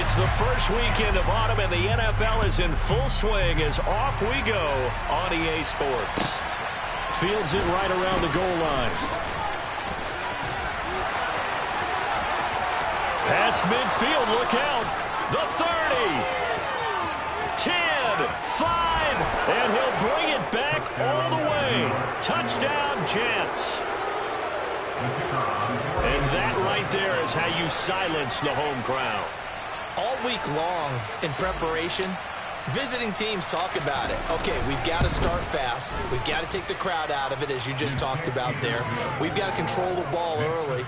It's the first weekend of autumn, and the NFL is in full swing as off we go on EA Sports. Fields it right around the goal line. Past midfield, look out. The 30. 10, 5, and he'll bring it back all the way. Touchdown, Jets. And that right there is how you silence the home crowd. All week long in preparation, visiting teams talk about it. Okay, we've got to start fast. We've got to take the crowd out of it, as you just talked about there. We've got to control the ball early.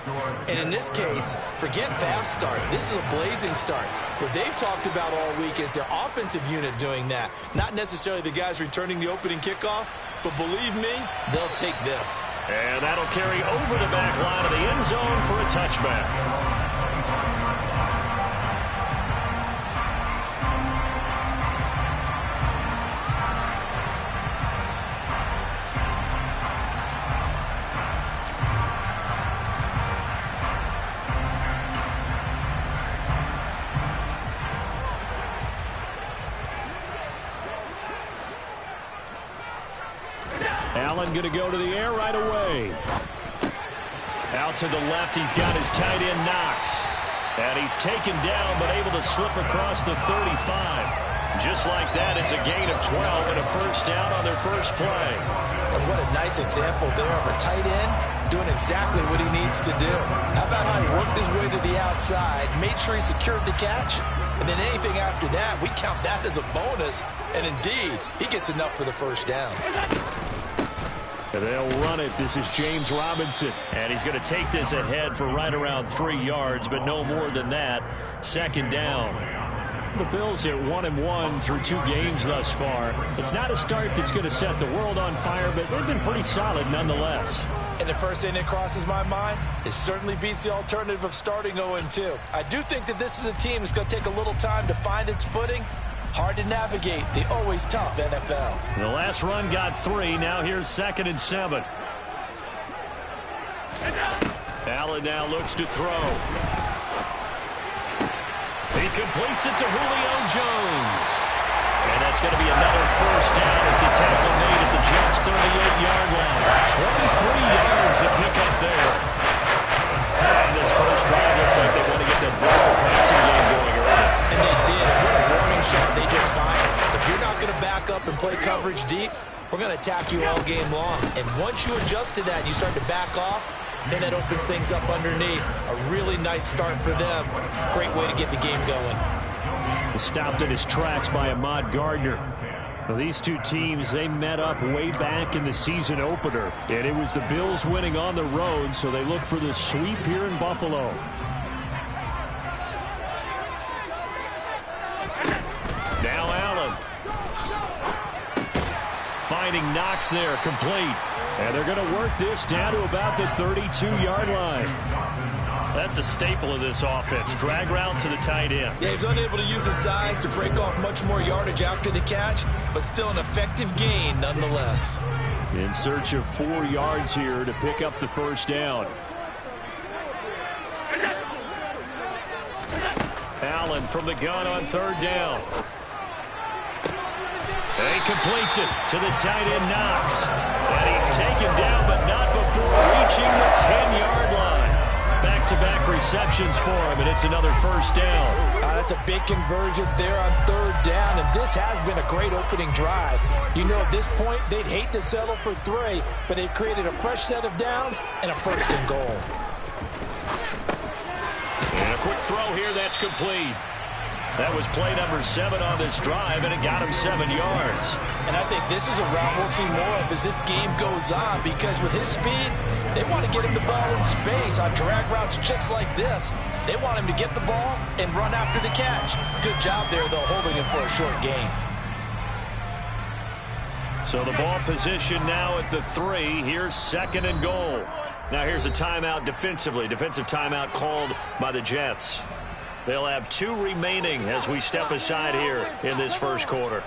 And in this case, forget fast start. This is a blazing start. What they've talked about all week is their offensive unit doing that. Not necessarily the guys returning the opening kickoff, but believe me, they'll take this. And that'll carry over the back line of the end zone for a touchback. Allen going to go to the air right away. Out to the left, he's got his tight end Knox. And he's taken down, but able to slip across the 35. Just like that, it's a gain of 12 and a first down on their first play. And what a nice example there of a tight end doing exactly what he needs to do. How about how he worked his way to the outside, made sure he secured the catch, and then anything after that, we count that as a bonus. And indeed, he gets enough for the first down. And they'll run it. This is James Robinson. And he's going to take this ahead for right around 3 yards, but no more than that. Second down. The Bills at 1-1 through 2 games thus far. It's not a start that's going to set the world on fire, but they've been pretty solid nonetheless. And the first thing that crosses my mind, it certainly beats the alternative of starting 0-2. I do think that this is a team that's going to take a little time to find its footing. Hard to navigate the always tough NFL. The last run got 3. Now here's 2nd and 7. Allen now looks to throw. He completes it to Julio Jones. And that's going to be another first down as the tackle made at the Jets' 38-yard line. 23 yards to pick up there. And this first drive looks like they want to get that vertical passing game going early. And they did. And what a warning shot they just fired. If you're not going to back up and play coverage deep, we're going to attack you all game long. And once you adjust to that, you start to back off, then that opens things up underneath. A really nice start for them. Great way to get the game going. Stopped in his tracks by Ahmad Gardner. Well, these two teams, they met up way back in the season opener. And it was the Bills winning on the road, so they look for the sweep here in Buffalo. Now Allen. Finding Knox there, complete. And they're going to work this down to about the 32-yard line. That's a staple of this offense. Drag route to the tight end. Yeah, he's unable to use his size to break off much more yardage after the catch, but still an effective gain nonetheless. In search of 4 yards here to pick up the first down. Allen from the gun on 3rd down. And he completes it to the tight end Knox. And he's taken down, but not before reaching the 10-yard line. Back-to-back receptions for him, and it's another first down. That's a big conversion there on 3rd down, and this has been a great opening drive. You know, at this point, they'd hate to settle for 3, but they've created a fresh set of downs and a 1st and goal. And a quick throw here, that's complete. That was play number 7 on this drive, and it got him 7 yards. And I think this is a route we'll see more of as this game goes on, because with his speed, they want to get him the ball in space on drag routes just like this. They want him to get the ball and run after the catch. Good job there, though, holding him for a short gain. So the ball position now at the 3. Here's 2nd and goal. Now here's a timeout defensively. Defensive timeout called by the Jets. They'll have 2 remaining as we step aside here in this first quarter.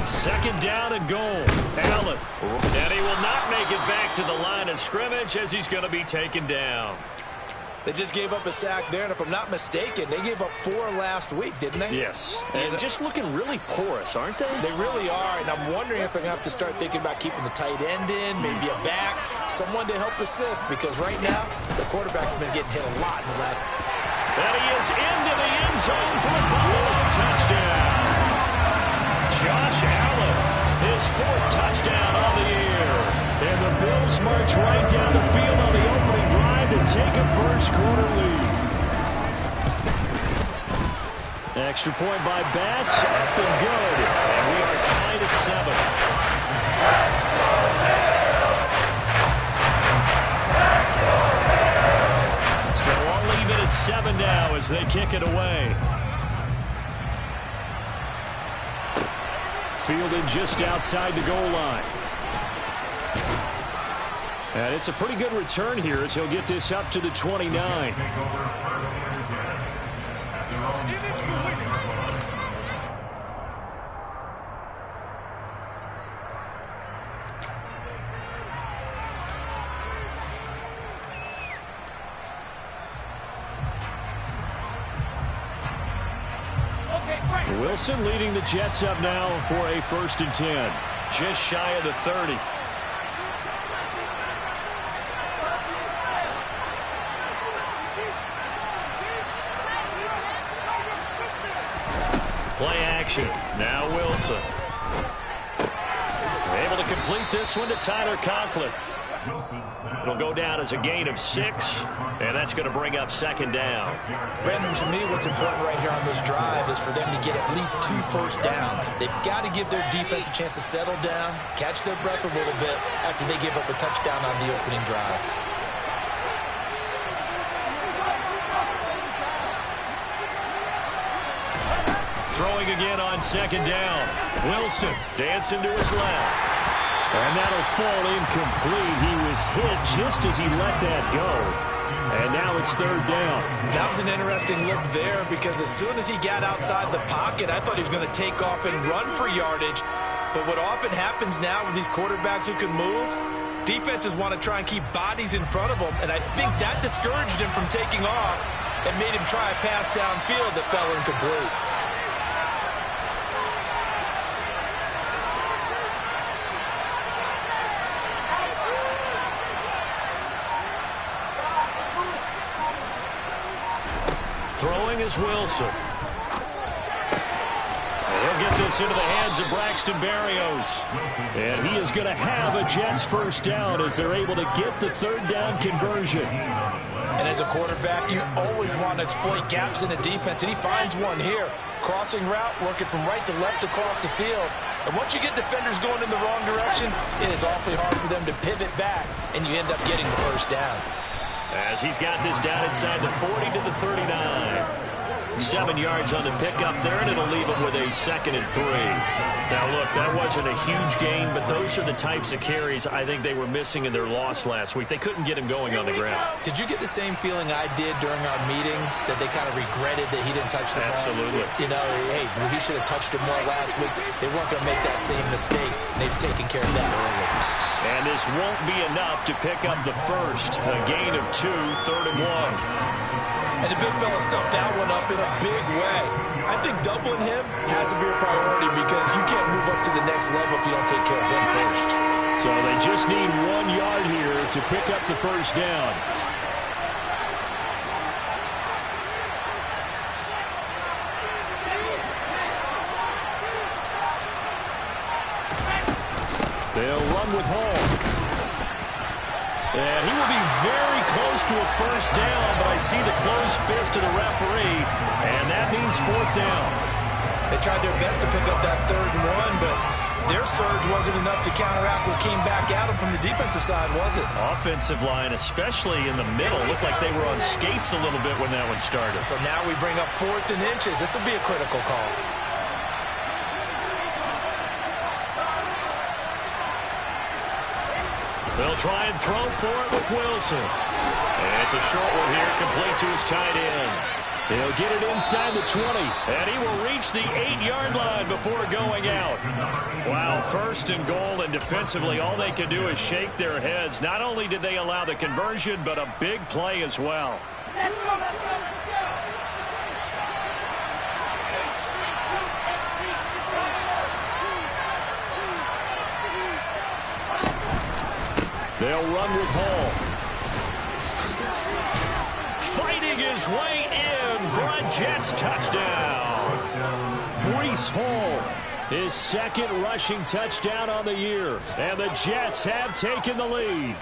Second down and goal. Allen. And he will not make it back to the line of scrimmage as he's going to be taken down. They just gave up a sack there, and if I'm not mistaken, they gave up 4 last week, didn't they? Yes. And just looking really porous, aren't they? They really are, and I'm wondering if they're going to have to start thinking about keeping the tight end in, maybe a back, someone to help assist, because right now, the quarterback's been getting hit a lot in the last. And he is into the end zone for a Buffalo touchdown. Josh Allen, his 4th touchdown on the year. And the Bills march right down the field on the opening drive to take a first-quarter lead. Extra point by Bass, up and good. And we are tied at 7. So all even at 7 now as they kick it away. Fielded just outside the goal line. And it's a pretty good return here as he'll get this up to the 29. Wilson leading the Jets up now for a 1st and 10. Just shy of the 30. Play action. Now Wilson. Able to complete this one to Tyler Conklin. It'll go down as a gain of 6, and that's going to bring up 2nd down. Brandon, to me, what's important right here on this drive is for them to get at least 2 first downs. They've got to give their defense a chance to settle down, catch their breath a little bit after they give up a touchdown on the opening drive. Throwing again on 2nd down. Wilson dancing to his left. And that'll fall incomplete. He was hit just as he let that go. And now it's 3rd down. That was an interesting look there because as soon as he got outside the pocket, I thought he was going to take off and run for yardage. But what often happens now with these quarterbacks who can move, defenses want to try and keep bodies in front of them. And I think that discouraged him from taking off and made him try a pass downfield that fell incomplete. Throwing is Wilson. He'll get this into the hands of Braxton Berrios. And he is going to have a Jets 1st down as they're able to get the 3rd down conversion. And as a quarterback, you always want to exploit gaps in the defense, and he finds one here. Crossing route, working from right to left across the field. And once you get defenders going in the wrong direction, it is awfully hard for them to pivot back, and you end up getting the 1st down. As he's got this down inside the 40 to the 39. 7 yards on the pickup there, and it'll leave him with a 2nd and 3. Now, look, that wasn't a huge gain, but those are the types of carries I think they were missing in their loss last week. They couldn't get him going on the ground. Did you get the same feeling I did during our meetings, that they kind of regretted that he didn't touch the ball? Absolutely. You know, hey, he should have touched it more last week. They weren't going to make that same mistake, and they've taken care of that early. And this won't be enough to pick up the 1st. A gain of 2, 3rd and 1. And the big fella stuffed that one up in a big way. I think doubling him has to be a priority because you can't move up to the next level if you don't take care of him first. So they just need 1 yard here to pick up the 1st down. They'll run with Hall. And he will be very close to a 1st down, but I see the closed fist of the referee, and that means 4th down. They tried their best to pick up that 3rd and 1, but their surge wasn't enough to counteract what came back at them from the defensive side, was it? Offensive line, especially in the middle, looked like they were on skates a little bit when that one started. So now we bring up 4th and inches. This will be a critical call. They'll try and throw for it with Wilson. And it's a short one here, complete to his tight end. He'll get it inside the 20, and he will reach the 8-yard line before going out. Wow, first and goal, and defensively all they can do is shake their heads. Not only did they allow the conversion, but a big play as well. Let's go, let's go, let's go. They'll run with Hall. Fighting his way in for a Jets touchdown. Breece Hall, his second rushing touchdown on the year. And the Jets have taken the lead.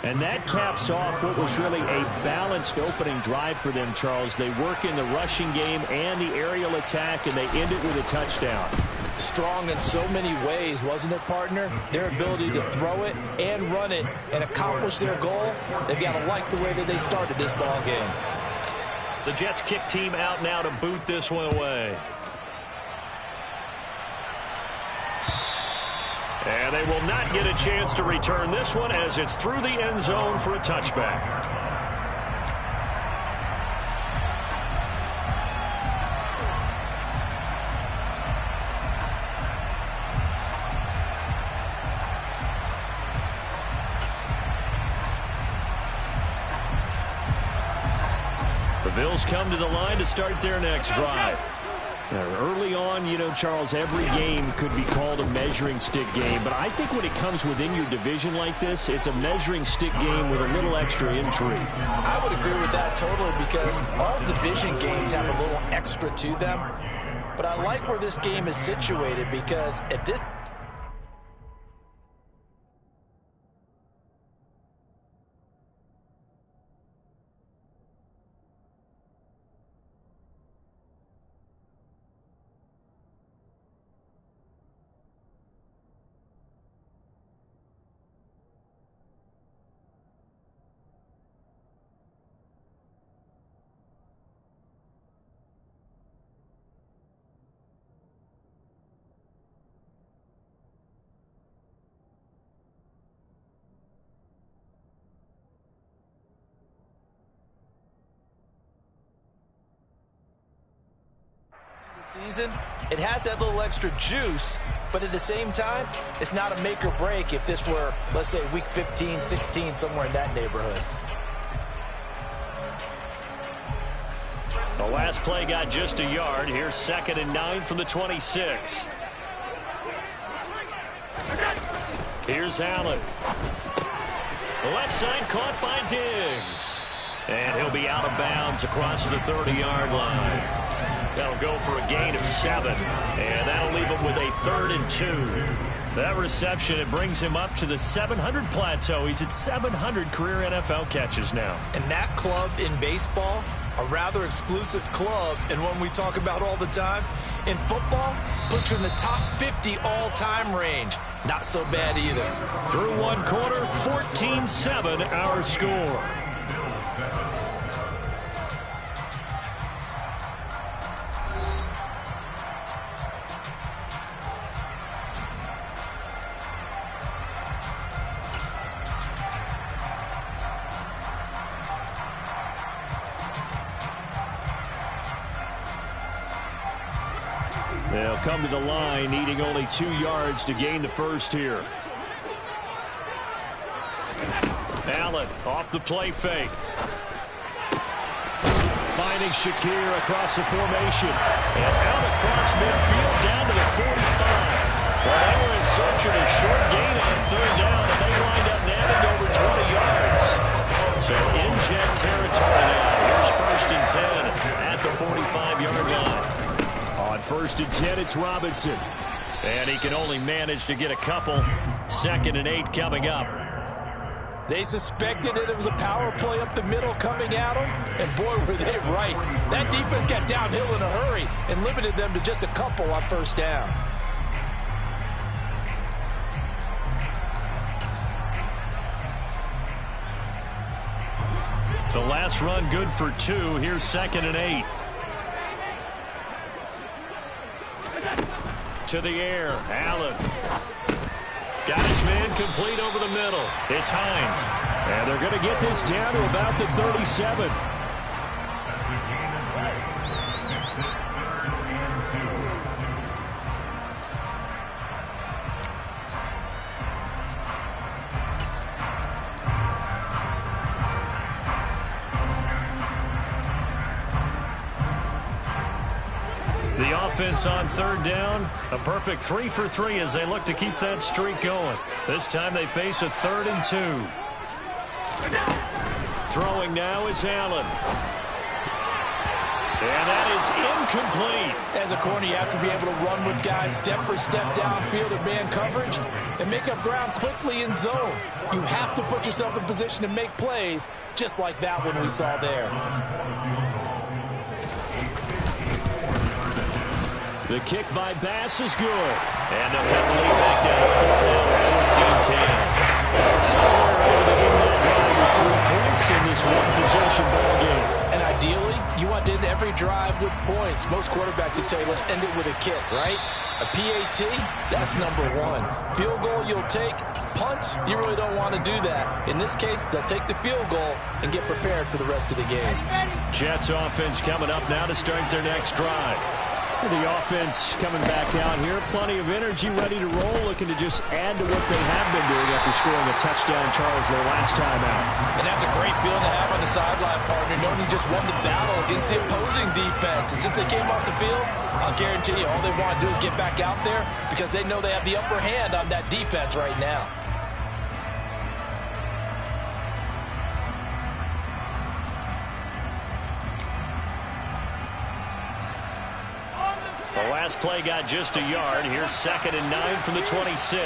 And that caps off what was really a balanced opening drive for them, Charles. They work in the rushing game and the aerial attack, and they end it with a touchdown. Strong in so many ways, wasn't it, partner? Their ability to throw it and run it and accomplish their goal, they've got to like the way that they started this ball game. The Jets kick team out now to boot this one away. And they will not get a chance to return this one as it's through the end zone for a touchback. The Bills come to the line to start their next drive. Early on, you know, Charles, every game could be called a measuring stick game, but I think when it comes within your division like this, it's a measuring stick game with a little extra intrigue. I would agree with that totally, because all division games have a little extra to them. But I like where this game is situated, because at this season, it has that little extra juice, but at the same time, it's not a make or break if this were, let's say, week 15, 16, somewhere in that neighborhood. The last play got just a yard. Here's 2nd and 9 from the 26. Here's Allen. The left side caught by Diggs. And he'll be out of bounds across the 30-yard line. That'll go for a gain of 7, and that'll leave him with a 3rd and 2. That reception, it brings him up to the 700 plateau. He's at 700 career NFL catches now. And that club in baseball, a rather exclusive club, and one we talk about all the time. In football, puts you in the top 50 all-time range. Not so bad either. Through one quarter, 14-7 our score. They'll come to the line, needing only 2 yards to gain the first here. Allen off the play fake. Finding Shakir across the formation. And out across midfield down to the 45. Well, they were in search of a short gain on 3rd down, and they wind up nabbing over 20 yards. So in jet territory now. Here's 1st and 10 at the 45-yard line. On 1st and 10, it's Robinson. And he can only manage to get a couple. 2nd and 8 coming up. They suspected that it was a power play up the middle coming at them, and boy, were they right. That defense got downhill in a hurry and limited them to just a couple on 1st down. The last run good for 2. Here's 2nd and 8. To the air, Allen. Got his man complete over the middle. It's Hines. And they're going to get this down to about the 37. The offense on third down, a perfect 3 for 3 as they look to keep that streak going. This time they face a 3rd and 2. Throwing now is Allen. And that is incomplete. As a corner, you have to be able to run with guys step for step downfield in man coverage and make up ground quickly in zone. You have to put yourself in position to make plays, just like that one we saw there. The kick by Bass is good. And they'll cut the lead back down to 4 now, 14-10. So they're able to win that drive with 3 points in this one-possession ball game. And ideally, you want to end every drive with points. Most quarterbacks would tell you, let's end it with a kick, right? A PAT, that's number 1. Field goal you'll take. Punts, you really don't want to do that. In this case, they'll take the field goal and get prepared for the rest of the game. Jets offense coming up now to start their next drive. The offense coming back out here. Plenty of energy, ready to roll, looking to just add to what they have been doing after scoring a touchdown, Charles, their last time out. And that's a great feeling to have on the sideline, partner, knowing you just won the battle against the opposing defense. And since they came off the field, I'll guarantee you all they want to do is get back out there because they know they have the upper hand on that defense right now. The last play got just a yard. Here's 2nd and 9 from the 26.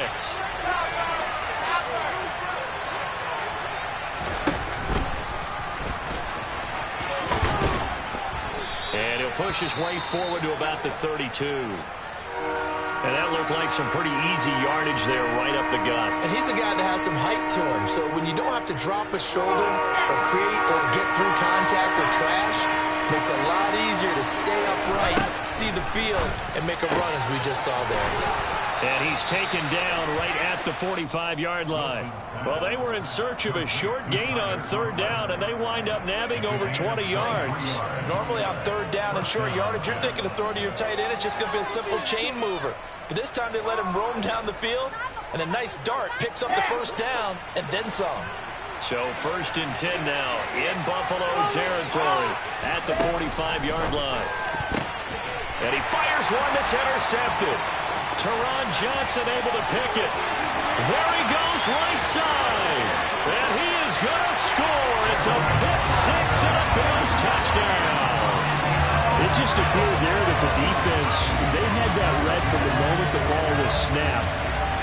And he'll push his way forward to about the 32. And that looked like some pretty easy yardage there right up the gut. And he's a guy that has some height to him. So when you don't have to drop a shoulder or create or get through contact or trash, makes it a lot easier to stay upright, see the field, and make a run as we just saw there. And he's taken down right at the 45-yard line. Well, they were in search of a short gain on 3rd down, and they wind up nabbing over 20 yards. Normally on 3rd down and short yardage, you're thinking of throwing to your tight end. It's just going to be a simple chain mover. But this time they let him roam down the field, and a nice dart picks up the 1st down and then some. So 1st and 10 now in Buffalo territory at the 45-yard line. And he fires one that's intercepted. Teron Johnson able to pick it. There he goes right side. And he is going to score. It's a pick 6 and a Bills touchdown. It just appeared there that the defense, they had that read from the moment the ball was snapped.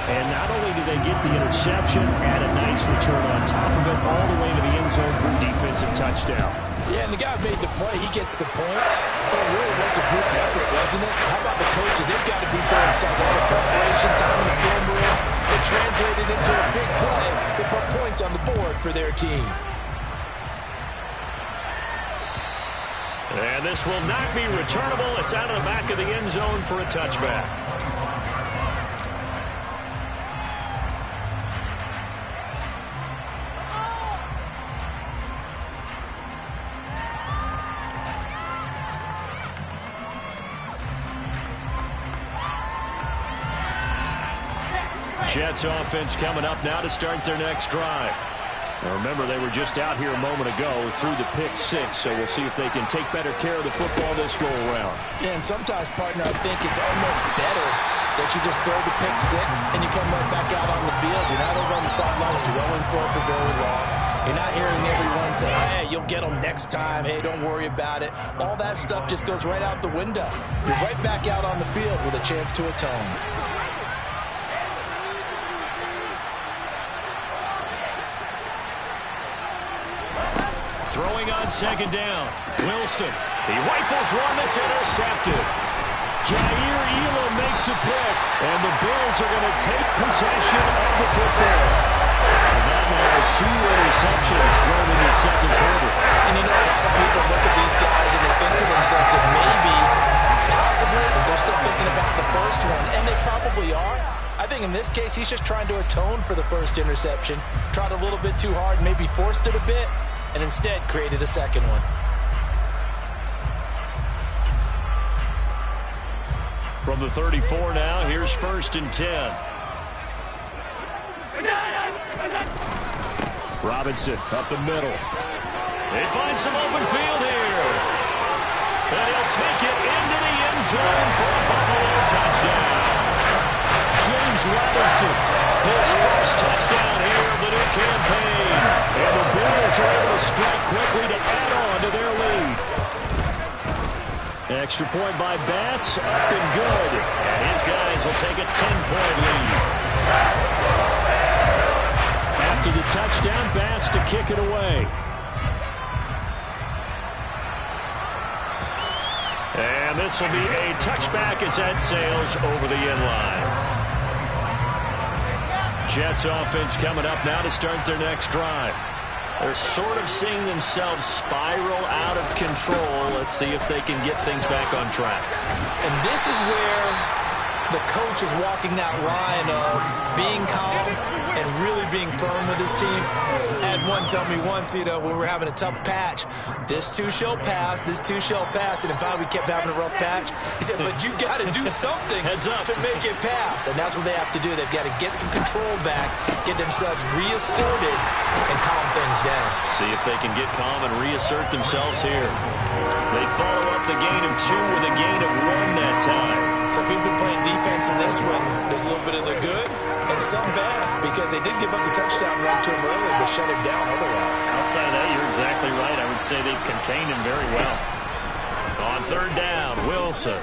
And not only did they get the interception, add a nice return on top of it, all the way to the end zone for a defensive touchdown. Yeah, and the guy made the play. He gets the points. But it really was a group effort, wasn't it? How about the coaches? They've got to be so excited. All the preparation, time in the film room, they translated into a big play. They put points on the board for their team. And this will not be returnable. It's out of the back of the end zone for a touchback. Jets offense coming up now to start their next drive. Now remember, they were just out here a moment ago through the pick 6, so we'll see if they can take better care of the football this go-around. Yeah, and sometimes, partner, I think it's almost better that you just throw the pick 6 and you come right back out on the field. You're not over on the sidelines dwelling for it for very long. You're not hearing everyone say, hey, you'll get them next time. Hey, don't worry about it. All that stuff just goes right out the window. You're right back out on the field with a chance to atone. Throwing on 2nd down. Wilson. He rifles one that's intercepted. Jair Elam makes a pick. And the Bills are going to take possession of the football. And that now 2 interceptions thrown in the 2nd quarter. And you know, a lot of people look at these guys and they think to themselves that maybe, possibly, they're still thinking about the first one. And they probably are. I think in this case, he's just trying to atone for the first interception. Tried a little bit too hard, maybe forced it a bit, and instead created a second one. From the 34 now, here's 1st and 10. Robinson up the middle. They find some open field here. And he'll take it into the end Runs in for a Buffalo touchdown. James Robinson, his first touchdown here of the new campaign. And the Bills are able to strike quickly to add on to their lead. Extra point by Bass, up and good. And his guys will take a 10-point lead. After the touchdown, Bass to kick it away. And this will be a touchback as that sails over the end line. Jets offense coming up now to start their next drive. They're sort of seeing themselves spiral out of control. Let's see if they can get things back on track. And this is where the coach is walking that line of being calm and really being firm with his team. I had one tell me once, when we were having a tough patch, this too shall pass, this too shall pass. And in fact, we kept having a rough patch. He said, but you got to do something to make it pass. And that's what they have to do. They've got to get some control back, get themselves reasserted, and calm things down. See if they can get calm and reassert themselves here. They follow up the gain of 2 with a gain of 1 that time. So if we've been playing defense in this one, there's a little bit of the good and some bad, because they did give up the touchdown run to him earlier, but shut him down otherwise. Outside of that, you're exactly right. I would say they've contained him very well. On third down, Wilson.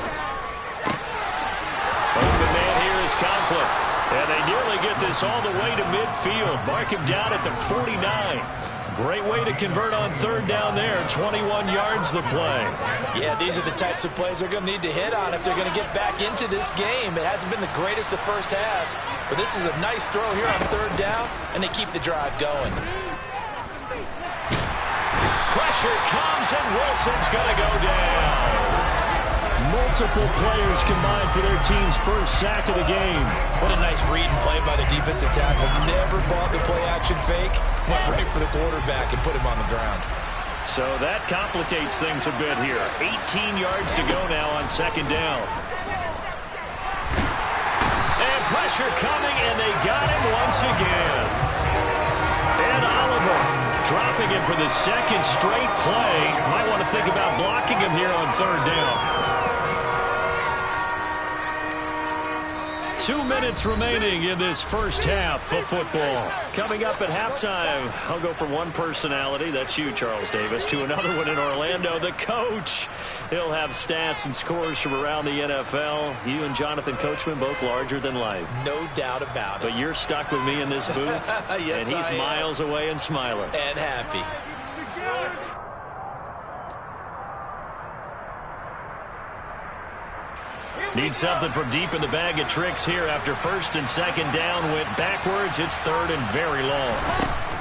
Open man here is Conklin. And they nearly get this all the way to midfield. Mark him down at the 49. Great way to convert on third down there. 21 yards the play. Yeah, these are the types of plays they're going to need to hit on if they're going to get back into this game. It hasn't been the greatest of first halves, but this is a nice throw here on third down, and they keep the drive going. Pressure comes, and Wilson's going to go down. Multiple players combined for their team's first sack of the game. What a nice read and play by the defensive tackle. Never bought the play-action fake. Went right for the quarterback and put him on the ground. So that complicates things a bit here. 18 yards to go now on second down. And pressure coming, and they got him once again. And Oliver dropping him for the second straight play. Might want to think about blocking him here on third down. 2 minutes remaining in this first half of football. Coming up at halftime, I'll go from one personality, that's you, Charles Davis, to another one in Orlando, the coach. He'll have stats and scores from around the NFL. You and Jonathan Coachman, both larger than life. No doubt about it. But you're stuck with me in this booth, yes, and he's miles away and smiling. And happy. Need something from deep in the bag of tricks here after first and second down went backwards. It's third and very long.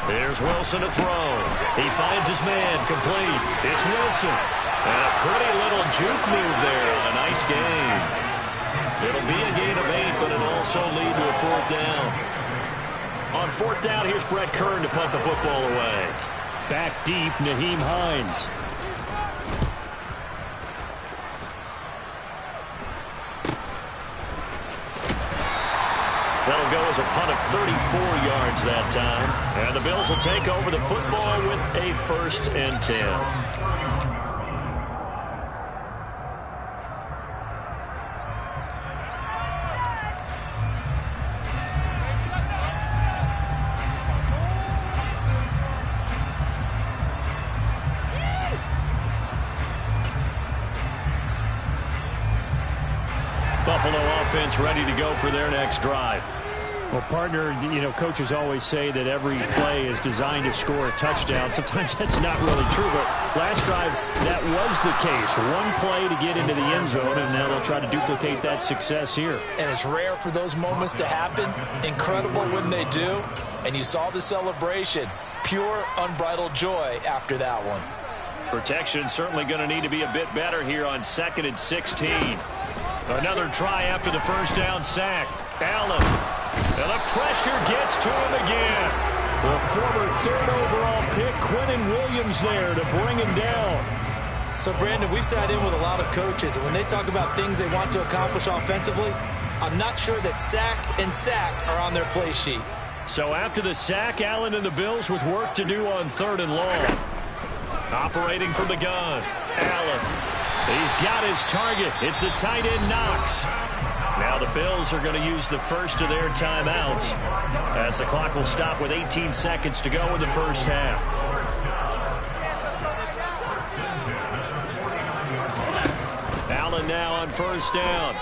There's Wilson to throw. He finds his man complete. It's Wilson. And a pretty little juke move there on a nice gain. It'll be a gain of 8, but it'll also lead to a fourth down. On fourth down, here's Brett Kern to punt the football away. Back deep, Nyheim Hines. That'll go as a punt of 34 yards that time. And the Bills will take over the football with a 1st and 10. Buffalo offense ready to go for their next drive. Well, partner, coaches always say that every play is designed to score a touchdown. Sometimes that's not really true, but last drive, that was the case. One play to get into the end zone, and now they'll try to duplicate that success here. And it's rare for those moments to happen. Incredible when they do. And you saw the celebration. Pure, unbridled joy after that one. Protection certainly going to need to be a bit better here on 2nd and 16. Another try after the first down sack. Allen. And the pressure gets to him again. The former 3rd overall pick, Quinnen Williams, there to bring him down. So, Brandon, we sat in with a lot of coaches, and when they talk about things they want to accomplish offensively, I'm not sure that sack and sack are on their play sheet. So after the sack, Allen and the Bills with work to do on 3rd and long. Operating from the gun. Allen. He's got his target. It's the tight end Knox. Now the Bills are going to use the first of their timeouts as the clock will stop with 18 seconds to go in the first half. Allen now on first down.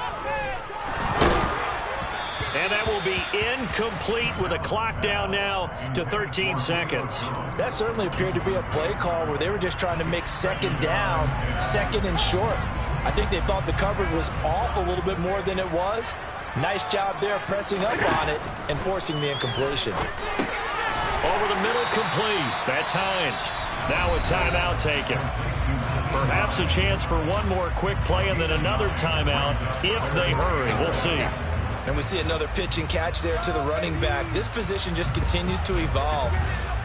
And that will be incomplete with a clock down now to 13 seconds. That certainly appeared to be a play call where they were just trying to make second down, second and short. I think they thought the coverage was off a little bit more than it was. Nice job there pressing up on it and forcing the incompletion. Over the middle, complete. That's Hines. Now a timeout taken. Perhaps a chance for one more quick play and then another timeout if they hurry. We'll see. And we see another pitch and catch there to the running back. This position just continues to evolve.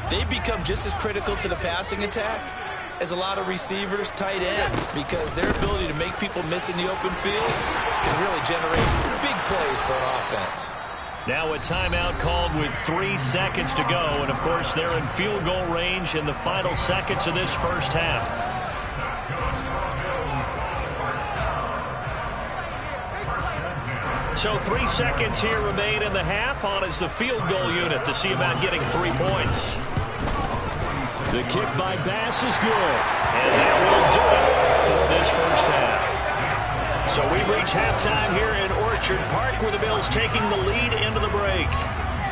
They become just as critical to the passing attack as a lot of receivers, tight ends, because their ability to make people miss in the open field can really generate big plays for an offense. Now a timeout called with 3 seconds to go. And, of course, they're in field goal range in the final seconds of this first half. So 3 seconds here remain in the half. On is the field goal unit to see about getting 3 points. The kick by Bass is good. And that will do it for this first half. So we've reached halftime here in Orchard Park with the Bills taking the lead into the break.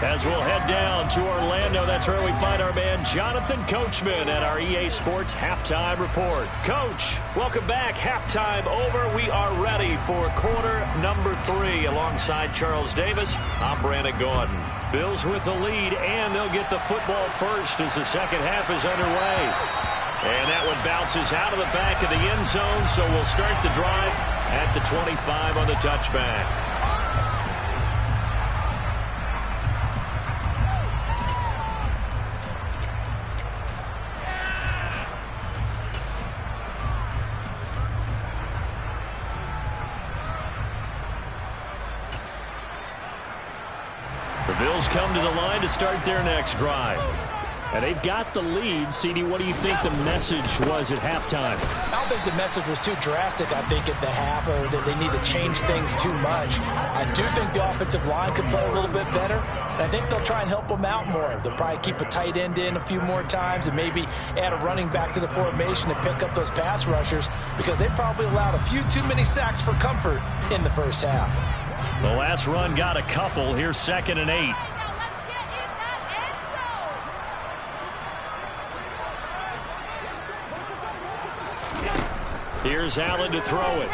As we'll head down to Orlando, that's where we find our man Jonathan Coachman at our EA Sports Halftime Report. Coach, welcome back. Halftime over. We are ready for quarter number 3. Alongside Charles Davis, I'm Brandon Gordon. Bills with the lead, and they'll get the football first as the second half is underway. And that one bounces out of the back of the end zone, so we'll start the drive at the 25 on the touchback. The Bills come to the line to start their next drive. And they've got the lead. CD, what do you think the message was at halftime? I don't think the message was too drastic, I think, at the half, or that they need to change things too much. I do think the offensive line could play a little bit better, and I think they'll try and help them out more. They'll probably keep a tight end in a few more times and maybe add a running back to the formation to pick up those pass rushers, because they probably allowed a few too many sacks for comfort in the first half. The last run got a couple. Here's 2nd and 8. Here's Allen to throw it.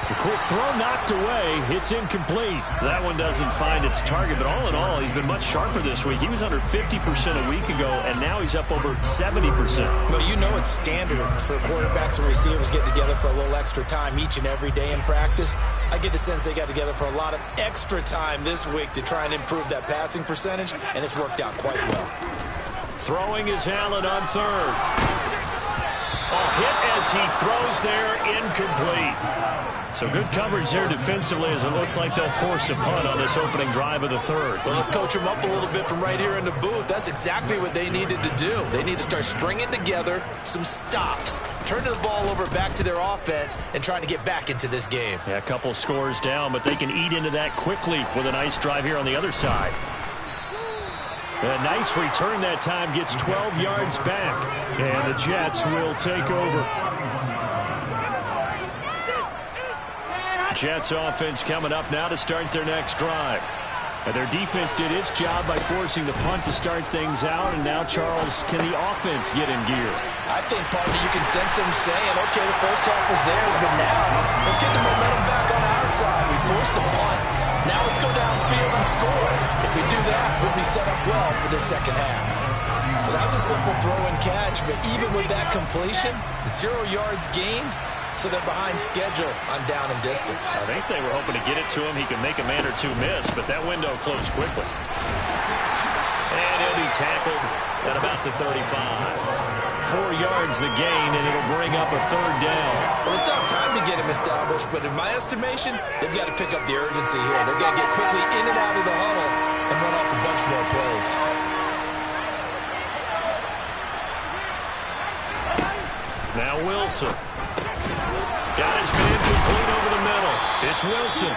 A quick throw knocked away. It's incomplete. That one doesn't find its target, but all in all, he's been much sharper this week. He was under 50% a week ago, and now he's up over 70%. Well, you know it's standard for quarterbacks and receivers get together for a little extra time each and every day in practice. I get the sense they got together for a lot of extra time this week to try and improve that passing percentage, and it's worked out quite well. Throwing is Allen on third. A hit as he throws there, incomplete. So good coverage there defensively as it looks like they'll force a punt on this opening drive of the third. Well, let's coach them up a little bit from right here in the booth. That's exactly what they needed to do. They need to start stringing together some stops, turning the ball over back to their offense, and trying to get back into this game. Yeah, a couple scores down, but they can eat into that quickly with a nice drive here on the other side. A nice return that time, gets 12 yards back, and the Jets will take over. Jets offense coming up now to start their next drive. And their defense did its job by forcing the punt to start things out, and now, Charles, can the offense get in gear? I think, partner, you can sense them saying, okay, the first half was theirs, but now let's get the momentum back on our side. We forced a punt. Now let's go downfield and score. If we do that, we'll be set up well for the second half. Well, that was a simple throw and catch, but even with that completion, 0 yards gained, so they're behind schedule on down and distance. I think they were hoping to get it to him. He could make a man or two miss, but that window closed quickly. And he'll be tackled at about the 35. 4 yards the gain, and it'll bring up a third down. Well, it's not time to get him established, but in my estimation, they've got to pick up the urgency here. They've got to get quickly in and out of the huddle and run off a bunch more plays. Now Wilson. Got his man complete over the middle. It's Wilson.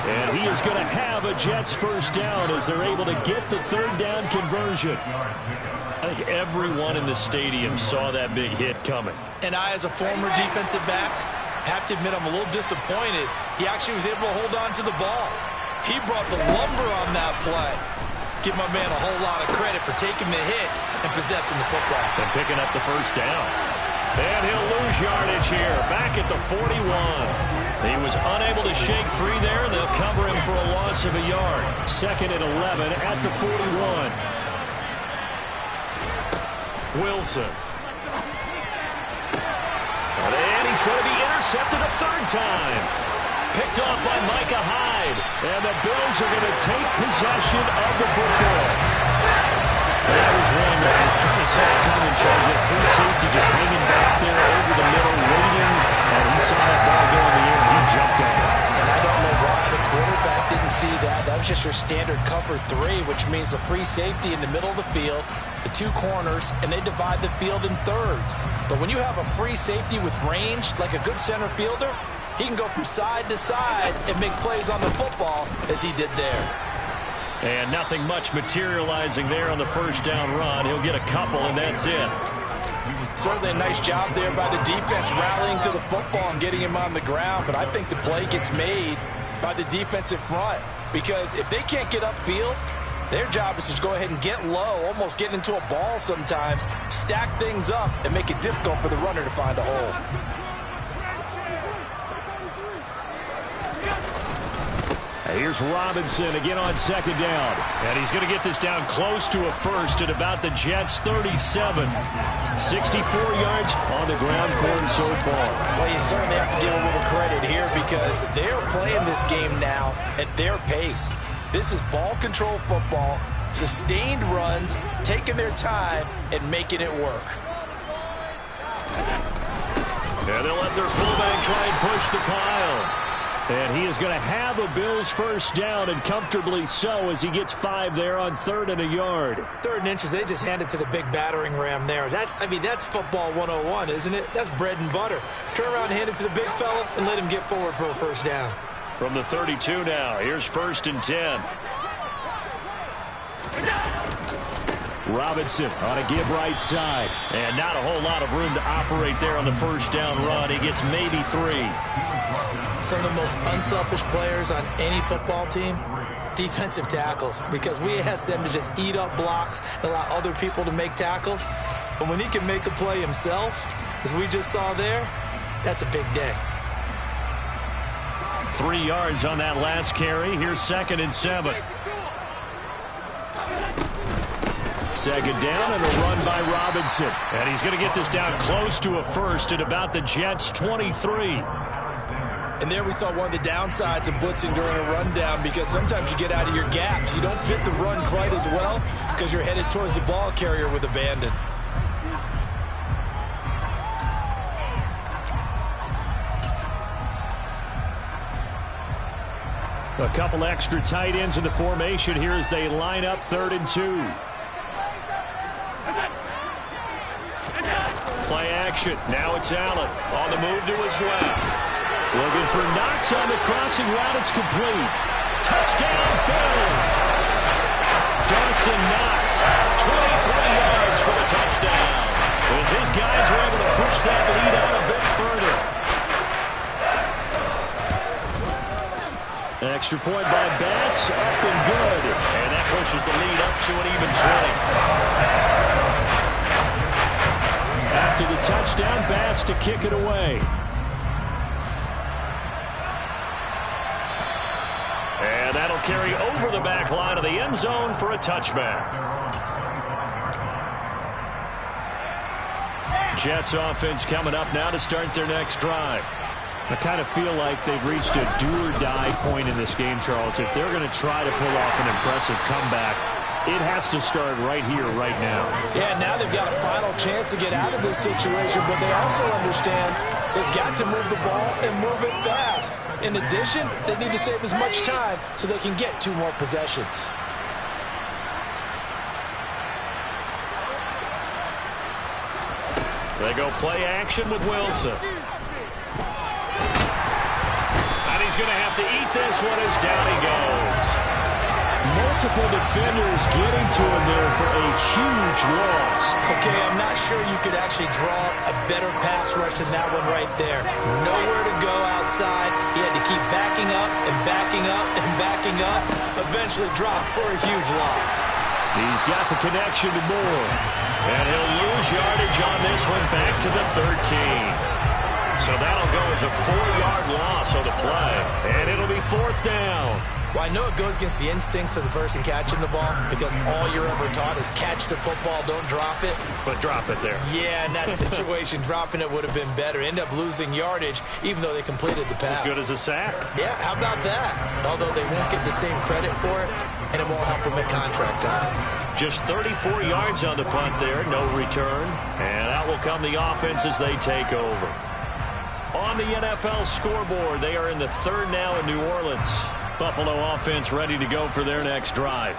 And he is going to have a Jets first down as they're able to get the third down conversion. I think everyone in the stadium saw that big hit coming. And I, as a former defensive back, have to admit I'm a little disappointed. He actually was able to hold on to the ball. He brought the lumber on that play. Give my man a whole lot of credit for taking the hit and possessing the football. And picking up the first down. And he'll lose yardage here, back at the 41. He was unable to shake free there, and they'll cover him for a loss of a yard. 2nd and 11 at the 41. Wilson. And he's going to be intercepted a third time. Picked off by Micah Hyde. And the Bills are going to take possession of the football. That was one that I kind of saw coming, Charles. That free safety just hanging back there over the middle, waiting. And he saw that ball go in the air, and he jumped on it. And I don't know why the quarterback didn't see that. That was just your standard cover 3, which means the free safety in the middle of the field, the 2 corners, and they divide the field in thirds. But when you have a free safety with range, like a good center fielder, he can go from side to side and make plays on the football as he did there. And nothing much materializing there on the first down run. He'll get a couple, and that's it. Certainly a nice job there by the defense rallying to the football and getting him on the ground. But I think the play gets made by the defensive front, because if they can't get upfield, their job is to go ahead and get low, almost get into a ball sometimes, stack things up, and make it difficult for the runner to find a hole. Here's Robinson again on 2nd down. And he's going to get this down close to a first at about the Jets' 37. 64 yards on the ground for him so far. Well, you certainly have to give a little credit here, because they're playing this game now at their pace. This is ball control football, sustained runs, taking their time, and making it work. And they'll let their fullback try and push the pile. And he is going to have a Bills first down, and comfortably so, as he gets 5 there on 3rd and a yard. 3rd and inches, they just hand it to the big battering ram there. That's football 101, isn't it? That's bread and butter. Turn around, hand it to the big fella, and let him get forward for a first down. From the 32 now, here's 1st and 10. Robinson on a give right side. And not a whole lot of room to operate there on the first down run. He gets maybe 3. Some of the most unselfish players on any football team, defensive tackles, because we ask them to just eat up blocks and allow other people to make tackles. But when he can make a play himself, as we just saw there, that's a big day. 3 yards on that last carry. Here's 2nd and 7. 2nd down and a run by Robinson. And he's going to get this down close to a first at about the Jets' 23. And there we saw one of the downsides of blitzing during a rundown, because sometimes you get out of your gaps. You don't fit the run quite as well because you're headed towards the ball carrier with abandon. A couple extra tight ends in the formation here as they line up 3rd and 2. Play action. Now it's Allen on the move to his left. Looking for Knox on the crossing route. It's complete. Touchdown, Bills. Dawson Knox, 23 yards for the touchdown. As his guys were able to push that lead out a bit further. Extra point by Bass, up and good. And that pushes the lead up to an even 20. After the touchdown, Bass to kick it away. And that'll carry over the back line of the end zone for a touchback. Jets offense coming up now to start their next drive. I kind of feel like they've reached a do-or-die point in this game, Charles. If they're going to try to pull off an impressive comeback, it has to start right here, right now. Yeah, now they've got a final chance to get out of this situation, but they also understand they've got to move the ball and move it fast. In addition, they need to save as much time so they can get 2 more possessions. They go play action with Wilson. And he's going to have to eat this one as down he goes. Multiple defenders getting to him there for a huge loss. Okay, I'm not sure you could actually draw a better pass rush than that one right there. Nowhere to go outside. He had to keep backing up and backing up and backing up. Eventually dropped for a huge loss. He's got the connection to Moore. And he'll lose yardage on this one back to the 13. So that'll go as a 4-yard loss on the play. And it'll be 4th down. Well, I know it goes against the instincts of the person catching the ball because all you're ever taught is catch the football, don't drop it. But drop it there. Yeah, in that situation, dropping it would have been better. End up losing yardage even though they completed the pass. As good as a sack. Yeah, how about that? Although they won't get the same credit for it, and it won't help them at contract time. Just 34 yards on the punt there, no return. And out will come the offense as they take over. On the NFL scoreboard, they are in the 3rd now in New Orleans. Buffalo offense ready to go for their next drive.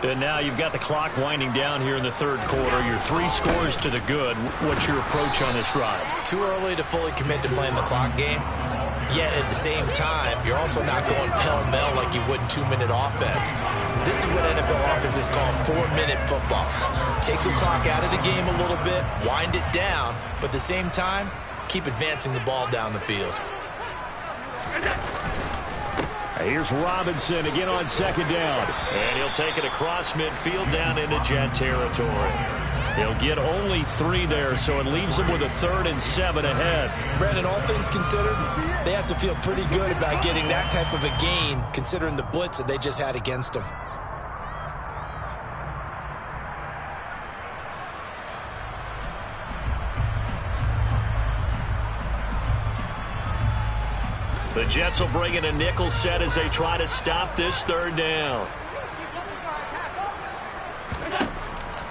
And now you've got the clock winding down here in the 3rd quarter. You're 3 scores to the good. What's your approach on this drive? Too early to fully commit to playing the clock game. Yet at the same time, you're also not going pell-mell like you would in 2-minute offense. This is what NFL offenses call 4-minute football. Take the clock out of the game a little bit, wind it down, but at the same time, keep advancing the ball down the field. Here's Robinson again on 2nd down. And he'll take it across midfield down into Jet territory. He'll get only 3 there, so it leaves him with a 3rd and 7 ahead. Brandon, all things considered, they have to feel pretty good about getting that type of a gain considering the blitz that they just had against them. The Jets will bring in a nickel set as they try to stop this 3rd down.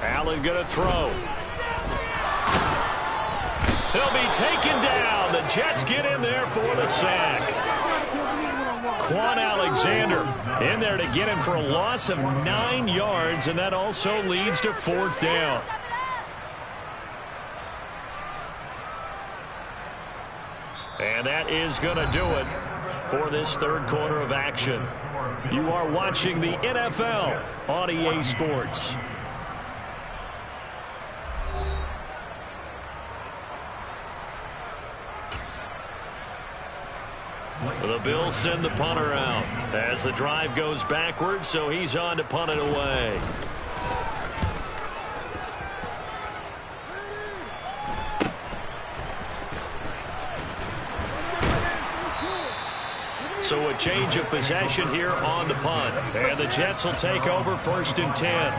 Allen going to throw. He'll be taken down. The Jets get in there for the sack. Quan Alexander in there to get him for a loss of 9 yards, and that also leads to 4th down. And that is going to do it for this 3rd quarter of action. You are watching the NFL on EA Sports. The Bills send the punter out as the drive goes backwards, so he's on to punt it away. So a change of possession here on the punt. And the Jets will take over 1st and 10.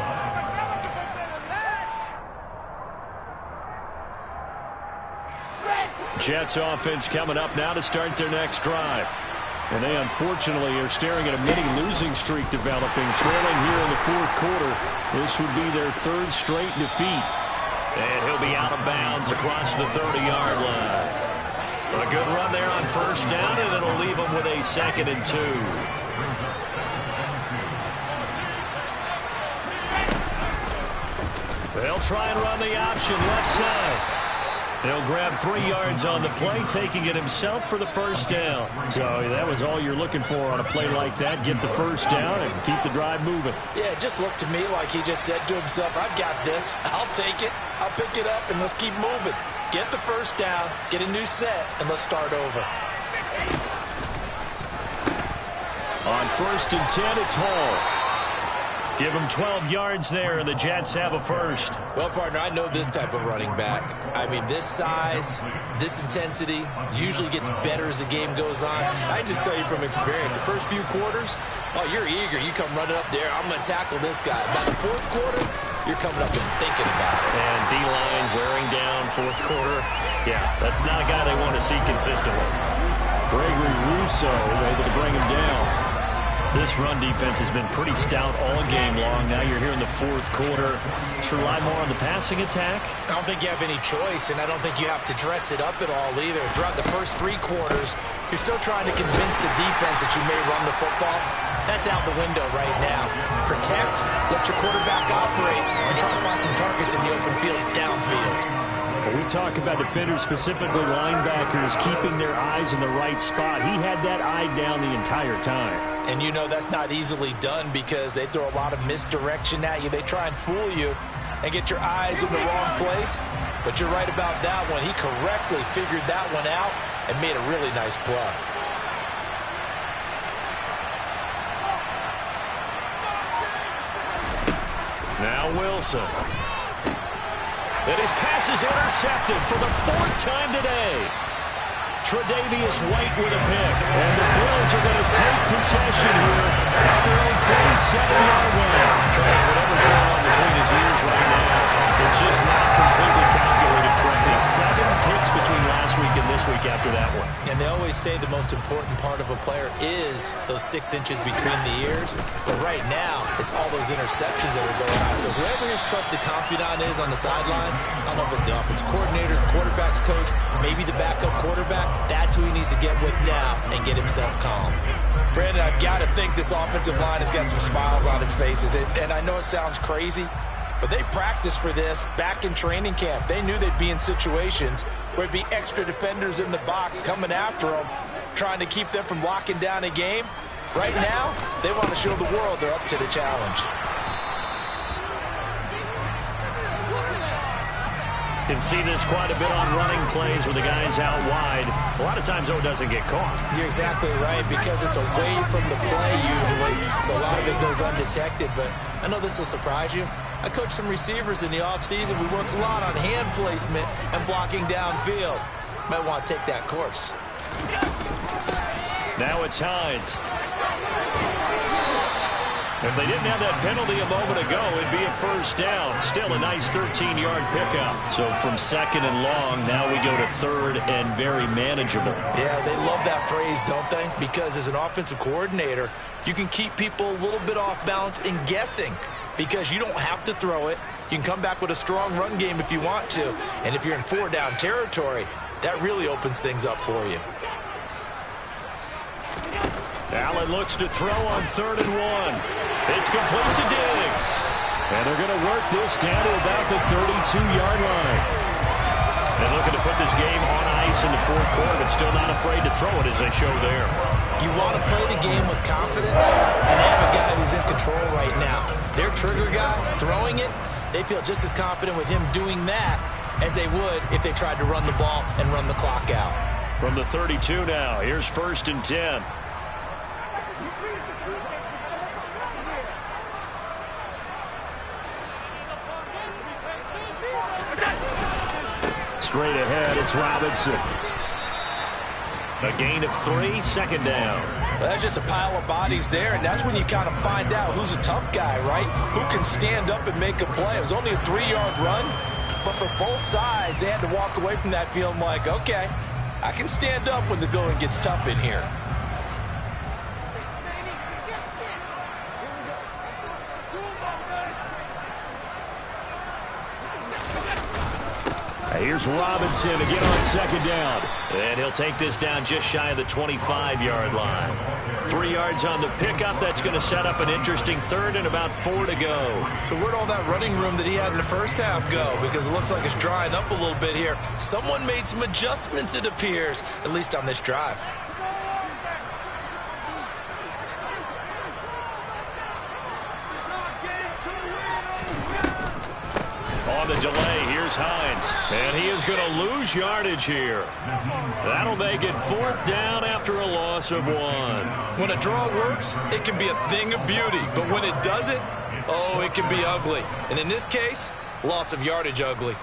Jets offense coming up now to start their next drive. And they unfortunately are staring at a mini losing streak developing, trailing here in the 4th quarter. This would be their 3rd straight defeat. And he'll be out of bounds across the 30-yard line. A good run there on 1st down, and it'll leave them with a 2nd and 2. They'll try and run the option left side. He'll grab 3 yards on the play, taking it himself for the 1st down. So that was all you're looking for on a play like that. Get the 1st down and keep the drive moving. Yeah, it just looked to me like he just said to himself, I've got this. I'll take it. I'll pick it up, and let's keep moving. Get the 1st down, get a new set, and let's start over. On 1st and 10, it's Hall. Give him 12 yards there, and the Jets have a 1st. Well, partner, I know this type of running back. I mean, this size, this intensity usually gets better as the game goes on. I just tell you from experience, the first few quarters, oh, you're eager. You come running up there, I'm going to tackle this guy. By the 4th quarter, you're coming up and thinking about it. And D-line wearing down 4th quarter. Yeah, that's not a guy they want to see consistently. Gregory Rousseau able to bring him down. This run defense has been pretty stout all game long. Now you're here in the 4th quarter. Should rely more on the passing attack? I don't think you have any choice, and I don't think you have to dress it up at all either. Throughout the first 3 quarters, you're still trying to convince the defense that you may run the football. That's out the window right now. Protect, let your quarterback operate, and try to find some targets in the open field downfield. When we talk about defenders, specifically linebackers, keeping their eyes in the right spot, he had that eye down the entire time. And you know that's not easily done because they throw a lot of misdirection at you. They try and fool you and get your eyes in the wrong place. But you're right about that one. He correctly figured that one out and made a really nice play. Now Wilson. And his pass is intercepted for the 4th time today. Tre'Davious White with a pick. And the Bills are going to take possession here at their own 47-yard line. Tries whatever's going on between his ears right now. It's just not completely calculated correctly. 7 picks between last week and this week after that one. And they always say the most important part of a player is those 6 inches between the ears. But right now, it's all those interceptions that are going on. So whoever his trusted confidant is on the sidelines, I don't know if it's the offensive coordinator, the quarterback's coach, maybe the backup quarterback, that's who he needs to get with now and get himself calm. Brandon, I've got to think this offensive line has got some smiles on its faces. And I know it sounds crazy, but they practiced for this back in training camp. They knew they'd be in situations where it'd be extra defenders in the box coming after them, trying to keep them from locking down a game. Right now, they want to show the world they're up to the challenge. Can see this quite a bit on running plays where the guy's out wide. A lot of times, though, it doesn't get caught. You're exactly right, because it's away from the play usually, so a lot of it goes undetected. But I know this will surprise you. I coach some receivers in the offseason. We work a lot on hand placement and blocking downfield. Might want to take that course. Now it's Hines. If they didn't have that penalty a moment ago, it'd be a 1st down. Still a nice 13-yard pickup. So from 2nd and long, now we go to 3rd and very manageable. Yeah, they love that phrase, don't they? Because as an offensive coordinator, you can keep people a little bit off balance and guessing. Because you don't have to throw it. You can come back with a strong run game if you want to. And if you're in 4-down territory, that really opens things up for you. Allen looks to throw on 3rd and 1. It's complete to Diggs. And they're going to work this down to about the 32-yard line. They're looking to put this game on ice in the 4th quarter, but still not afraid to throw it as they show there. You want to play the game with confidence and have a guy who's in control right now. Their trigger guy throwing it, they feel just as confident with him doing that as they would if they tried to run the ball and run the clock out. From the 32 now, here's 1st and 10. Straight ahead, it's Robinson. A gain of 3, 2nd down. Well, that's just a pile of bodies there, and that's when you kind of find out who's a tough guy, right? Who can stand up and make a play. It was only a 3-yard run, but for both sides, they had to walk away from that feeling like, okay, I can stand up when the going gets tough in here. Here's Robinson again on 2nd down. And he'll take this down just shy of the 25-yard line. 3 yards on the pickup. That's going to set up an interesting 3rd and about 4 to go. So where'd all that running room that he had in the first half go? Because it looks like it's drying up a little bit here. Someone made some adjustments, it appears, at least on this drive. On the delay, here's Hines. And he is going to lose yardage here. That'll make it 4th down after a loss of 1. When a draw works, it can be a thing of beauty. But when it doesn't, oh, it can be ugly. And in this case, loss of yardage ugly.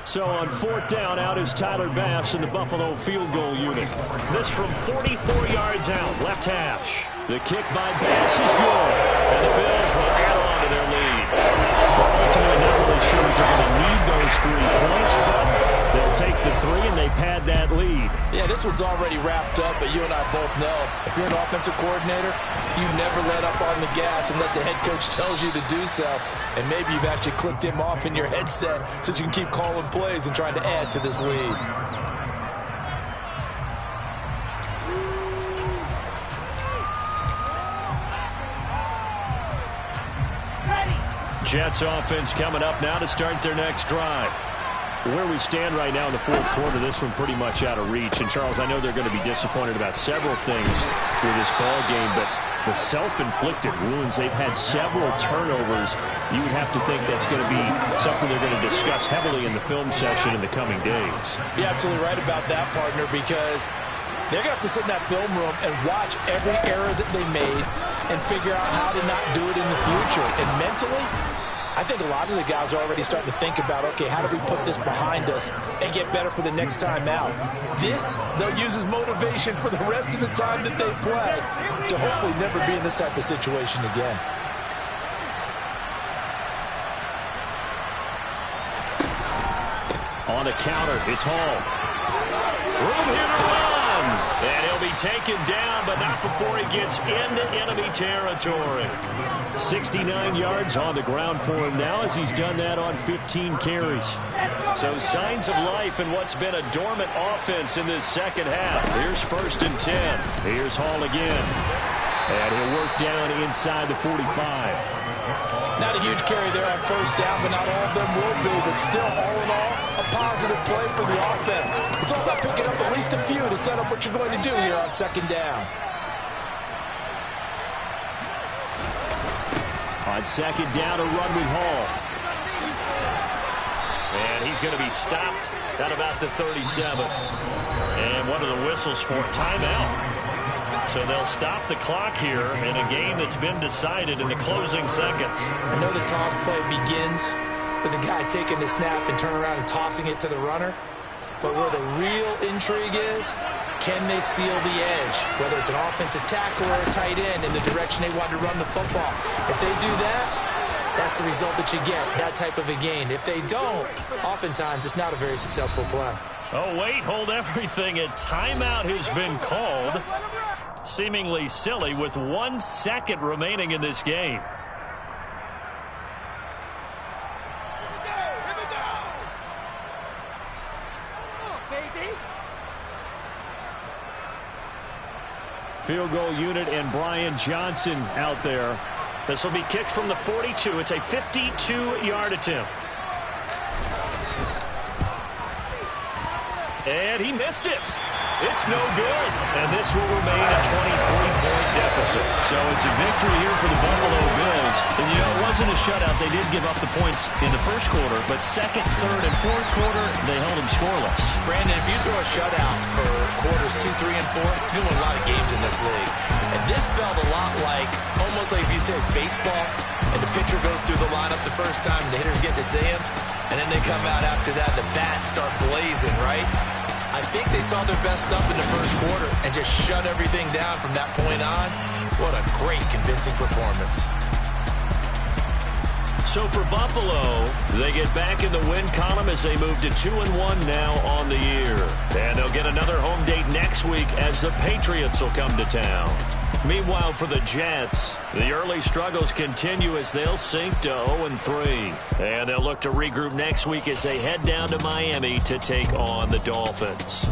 So on 4th down, out is Tyler Bass in the Buffalo field goal unit. This from 44 yards out, left hash. The kick by Bass is good. And the Bills will add on to their lead. Well, ultimately, not really sure that they're going to need those 3 points, but they'll take the 3 and they pad that lead. Yeah, this one's already wrapped up, but you and I both know if you're an offensive coordinator, you never let up on the gas unless the head coach tells you to do so. And maybe you've actually clicked him off in your headset so you can keep calling plays and trying to add to this lead. Jets offense coming up now to start their next drive. Where we stand right now in the fourth quarter, this one pretty much out of reach. And, Charles, I know they're going to be disappointed about several things with this ball game, but the self-inflicted wounds, they've had several turnovers. You would have to think that's going to be something they're going to discuss heavily in the film session in the coming days. You're absolutely right about that, partner, because they're going to have to sit in that film room and watch every error that they made and figure out how to not do it in the future. And mentally, I think a lot of the guys are already starting to think about, okay, how do we put this behind us and get better for the next time out? This, they'll use as motivation for the rest of the time that they play to hopefully never be in this type of situation again. On the counter, it's Hall. Room here to run. And he'll be taken down, but not before he gets into enemy territory. 69 yards on the ground for him now as he's done that on 15 carries. So signs of life in what's been a dormant offense in this second half. Here's 1st and 10. Here's Hall again. And he'll work down inside the 45. Not a huge carry there on 1st down, but not all of them will be. But still, all in all, a positive play for the offense. It's all about picking up at least a few to set up what you're going to do here on 2nd down. On 2nd down, a run with Hall. And he's going to be stopped at about the 37. And what are the whistles for? Timeout. So they'll stop the clock here in a game that's been decided in the closing seconds. I know the toss play begins with the guy taking the snap and turning around and tossing it to the runner. But where the real intrigue is, can they seal the edge? Whether it's an offensive tackle or a tight end in the direction they want to run the football. If they do that, that's the result that you get, that type of a gain. If they don't, oftentimes it's not a very successful play. Oh, wait, hold everything. A timeout has been called. Seemingly silly with 1 second remaining in this game. Field goal unit and Brian Johnson out there. This will be kicked from the 42. It's a 52-yard attempt. And he missed it. It's no good. And this will remain a 23-point deficit. So it's a victory here for the Buffalo Bills. And, you know, it wasn't a shutout. They did give up the points in the first quarter. But second, third, and fourth quarter, they held them scoreless. Brandon, if you throw a shutout for quarters 2, 3, and 4, you'll win a lot of games in this league. And this felt a lot like, almost like if you said baseball, and the pitcher goes through the lineup the first time, and the hitters get to see him, and then they come out after that, and the bats start blazing, right? I think they saw their best stuff in the first quarter and just shut everything down from that point on. What a great, convincing performance. So for Buffalo, they get back in the win column as they move to 2-1 now on the year. And they'll get another home date next week as the Patriots will come to town. Meanwhile, for the Jets, the early struggles continue as they'll sink to 0-3. And they'll look to regroup next week as they head down to Miami to take on the Dolphins.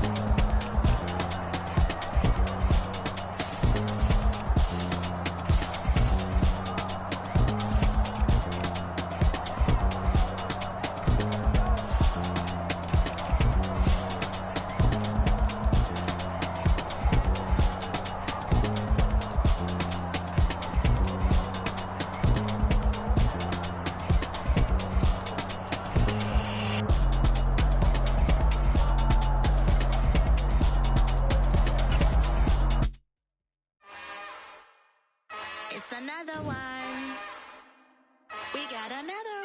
It's another one. We got another